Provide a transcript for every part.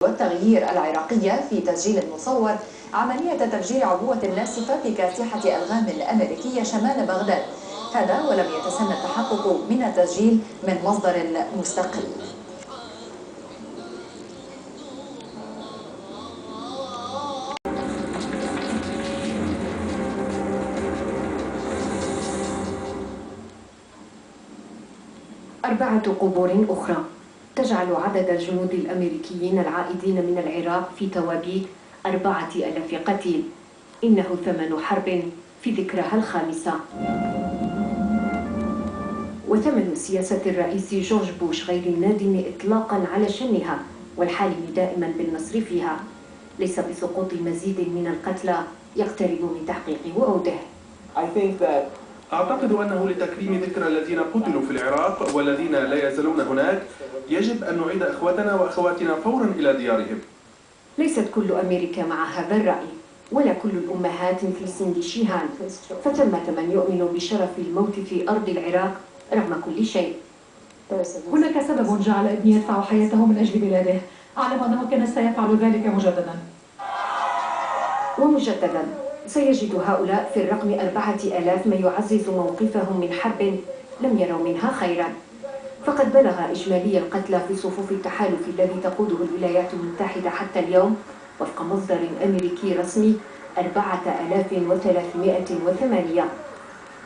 والتغيير العراقية في تسجيل مصور عملية تفجير عبوة ناسفة في كاسحة ألغام أمريكية شمال بغداد، هذا ولم يتسنى التحقق من التسجيل من مصدر مستقل. أربعة قبور أخرى تجعل عدد الجنود الأمريكيين العائدين من العراق في توابيت 4000 قتيل. إنه ثمن حرب في ذكرها الخامسة، وثمن سياسة الرئيس جورج بوش غير النادم إطلاقا على شنها والحالم دائما بالنصر فيها، ليس بسقوط مزيد من القتلى يقترب من تحقيق وعوده. أعتقد أنه لتكريم ذكرى الذين قتلوا في العراق والذين لا يزالون هناك يجب أن نعيد أخوتنا وأخواتنا فورا إلى ديارهم. ليست كل أمريكا مع هذا الرأي، ولا كل الأمهات في سند شيهان، فثمة من يؤمن بشرف الموت في أرض العراق رغم كل شيء. هناك سبب جعل ابني يدفع حياته من أجل بلاده، أعلم أنه كان سيفعل ذلك مجددا. ومجددا سيجد هؤلاء في الرقم 4000 ما يعزز موقفهم من حرب لم يروا منها خيرا، فقد بلغ إجمالي القتلى في صفوف التحالف الذي تقوده الولايات المتحدة حتى اليوم وفق مصدر أمريكي رسمي 4308.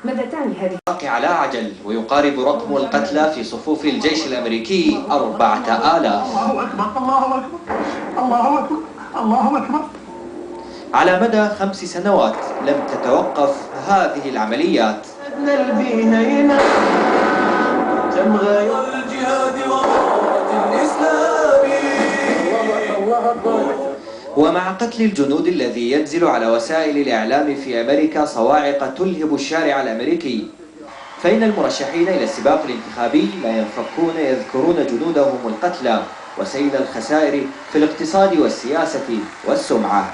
ماذا تعني هذه؟ على عجل، ويقارب رقم القتلى في صفوف الجيش الأمريكي 4000. الله أكبر الله أكبر الله أكبر الله أكبر. على مدى 5 سنوات لم تتوقف هذه العمليات. ومع قتل الجنود الذي ينزل على وسائل الإعلام في أمريكا صواعق تلهب الشارع الأمريكي، فإن المرشحين إلى السباق الانتخابي لا ينفكون يذكرون جنودهم القتلى وسيل الخسائر في الاقتصاد والسياسة والسمعة.